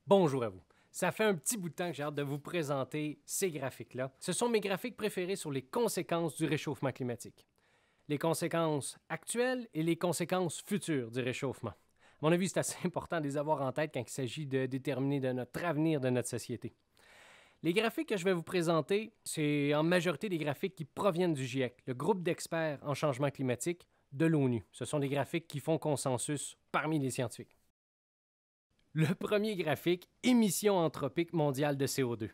Bonjour à vous. Ça fait un petit bout de temps que j'ai hâte de vous présenter ces graphiques-là. Ce sont mes graphiques préférés sur les conséquences du réchauffement climatique. Les conséquences actuelles et les conséquences futures du réchauffement. À mon avis, c'est assez important de les avoir en tête quand il s'agit de déterminer notre avenir de notre société. Les graphiques que je vais vous présenter, c'est en majorité des graphiques qui proviennent du GIEC, le groupe d'experts en changement climatique de l'ONU. Ce sont des graphiques qui font consensus parmi les scientifiques. Le premier graphique, émission anthropique mondiale de CO2.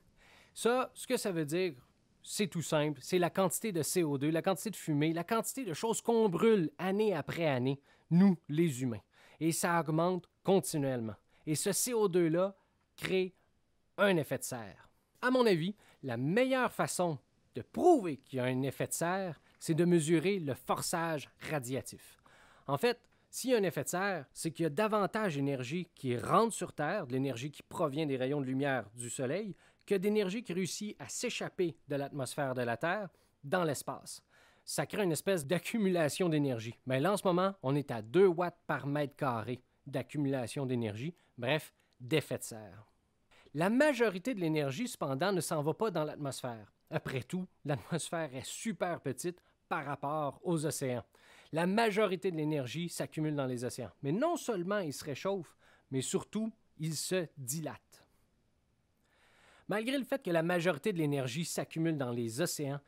Ça, ce que ça veut dire, c'est tout simple, c'est la quantité de CO2, la quantité de fumée, la quantité de choses qu'on brûle année après année, nous, les humains. Et ça augmente continuellement. Et ce CO2-là crée un effet de serre. À mon avis, la meilleure façon de prouver qu'il y a un effet de serre, c'est de mesurer le forçage radiatif. En fait, s'il y a un effet de serre, c'est qu'il y a davantage d'énergie qui rentre sur Terre, de l'énergie qui provient des rayons de lumière du Soleil, que d'énergie qui réussit à s'échapper de l'atmosphère de la Terre dans l'espace. Ça crée une espèce d'accumulation d'énergie. Mais là, en ce moment, on est à 2 watts par mètre carré d'accumulation d'énergie, bref, d'effet de serre. La majorité de l'énergie, cependant, ne s'en va pas dans l'atmosphère. Après tout, l'atmosphère est super petite par rapport aux océans. La majorité de l'énergie s'accumule dans les océans. Mais non seulement ils se réchauffent, mais surtout, ils se dilatent. Malgré le fait que la majorité de l'énergie s'accumule dans les océans,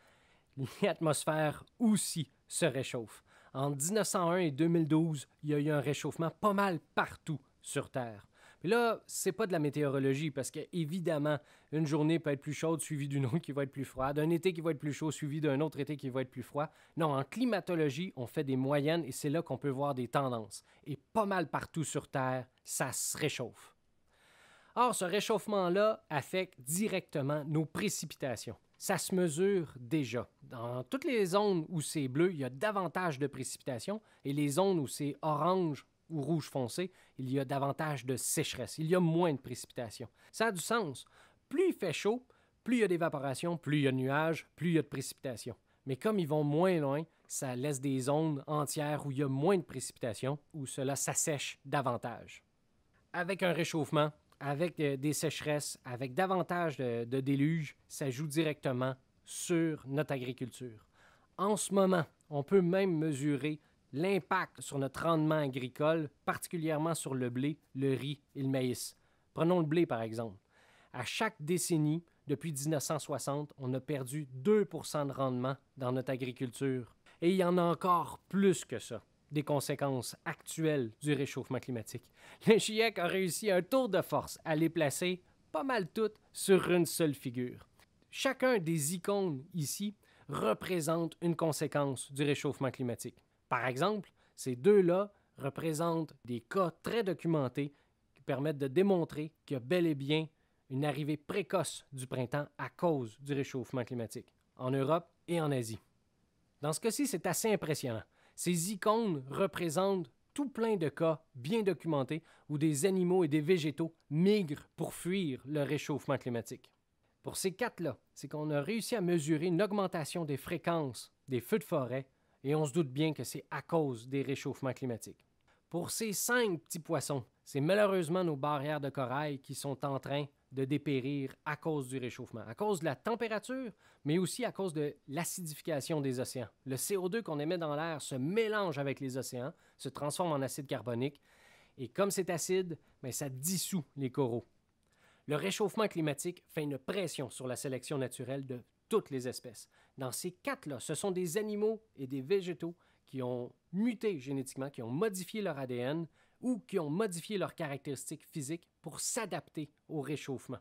l'atmosphère aussi se réchauffe. En 1901 et 2012, il y a eu un réchauffement pas mal partout sur Terre. Mais là, c'est pas de la météorologie parce que, évidemment, une journée peut être plus chaude suivie d'une autre qui va être plus froide, un été qui va être plus chaud suivi d'un autre été qui va être plus froid. Non, en climatologie, on fait des moyennes et c'est là qu'on peut voir des tendances. Et pas mal partout sur Terre, ça se réchauffe. Or, ce réchauffement-là affecte directement nos précipitations. Ça se mesure déjà. Dans toutes les zones où c'est bleu, il y a davantage de précipitations et les zones où c'est orange ou rouge foncé, il y a davantage de sécheresse, il y a moins de précipitations. Ça a du sens. Plus il fait chaud, plus il y a d'évaporation, plus il y a de nuages, plus il y a de précipitations. Mais comme ils vont moins loin, ça laisse des zones entières où il y a moins de précipitations, où cela s'assèche davantage. Avec un réchauffement, avec des sécheresses, avec davantage de déluges, ça joue directement sur notre agriculture. En ce moment, on peut même mesurer l'impact sur notre rendement agricole, particulièrement sur le blé, le riz et le maïs. Prenons le blé, par exemple. À chaque décennie, depuis 1960, on a perdu 2 % de rendement dans notre agriculture. Et il y en a encore plus que ça, des conséquences actuelles du réchauffement climatique. Le GIEC a réussi un tour de force à les placer pas mal toutes sur une seule figure. Chacun des icônes ici représente une conséquence du réchauffement climatique. Par exemple, ces deux-là représentent des cas très documentés qui permettent de démontrer qu'il y a bel et bien une arrivée précoce du printemps à cause du réchauffement climatique, en Europe et en Asie. Dans ce cas-ci, c'est assez impressionnant. Ces icônes représentent tout plein de cas bien documentés où des animaux et des végétaux migrent pour fuir le réchauffement climatique. Pour ces quatre-là, c'est qu'on a réussi à mesurer une augmentation des fréquences des feux de forêt et on se doute bien que c'est à cause des réchauffements climatiques. Pour ces 5 petits poissons, c'est malheureusement nos barrières de corail qui sont en train de dépérir à cause du réchauffement, à cause de la température, mais aussi à cause de l'acidification des océans. Le CO2 qu'on émet dans l'air se mélange avec les océans, se transforme en acide carbonique, et comme c'est acide, ça dissout les coraux. Le réchauffement climatique fait une pression sur la sélection naturelle de toutes les espèces. Dans ces quatre-là, ce sont des animaux et des végétaux qui ont muté génétiquement, qui ont modifié leur ADN ou qui ont modifié leurs caractéristiques physiques pour s'adapter au réchauffement.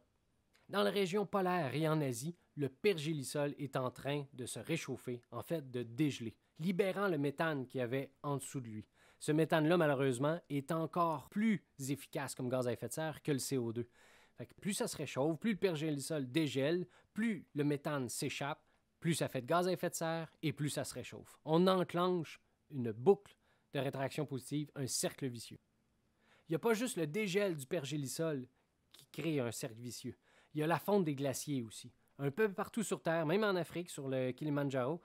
Dans la région polaire et en Asie, le pergélisol est en train de se réchauffer, en fait de dégeler, libérant le méthane qu'il y avait en dessous de lui. Ce méthane-là, malheureusement, est encore plus efficace comme gaz à effet de serre que le CO2. Fait que plus ça se réchauffe, plus le pergélisol dégèle, plus le méthane s'échappe, plus ça fait de gaz à effet de serre et plus ça se réchauffe. On enclenche une boucle de rétraction positive, un cercle vicieux. Il n'y a pas juste le dégel du pergélisol qui crée un cercle vicieux. Il y a la fonte des glaciers aussi. Un peu partout sur Terre, même en Afrique, sur le Kilimandjaro,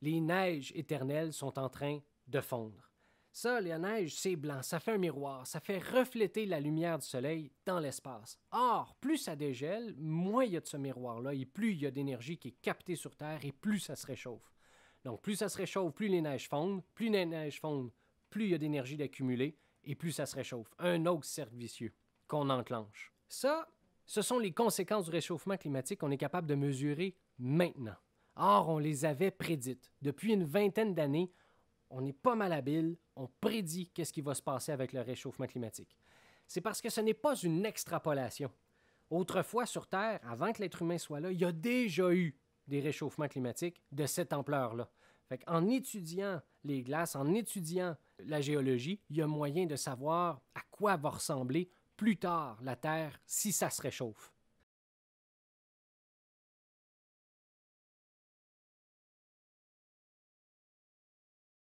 les neiges éternelles sont en train de fondre. Ça, la neige, c'est blanc, ça fait un miroir, ça fait refléter la lumière du soleil dans l'espace. Or, plus ça dégèle, moins il y a de ce miroir-là, et plus il y a d'énergie qui est captée sur Terre, et plus ça se réchauffe. Donc, plus ça se réchauffe, plus les neiges fondent, plus les neiges fondent, plus il y a d'énergie d'accumuler, et plus ça se réchauffe. Un autre cercle vicieux qu'on enclenche. Ça, ce sont les conséquences du réchauffement climatique qu'on est capable de mesurer maintenant. Or, on les avait prédites. Depuis une vingtaine d'années, on est pas mal habile, on prédit qu'est-ce qui va se passer avec le réchauffement climatique. C'est parce que ce n'est pas une extrapolation. Autrefois, sur Terre, avant que l'être humain soit là, il y a déjà eu des réchauffements climatiques de cette ampleur-là. En étudiant les glaces, en étudiant la géologie, il y a moyen de savoir à quoi va ressembler plus tard la Terre si ça se réchauffe.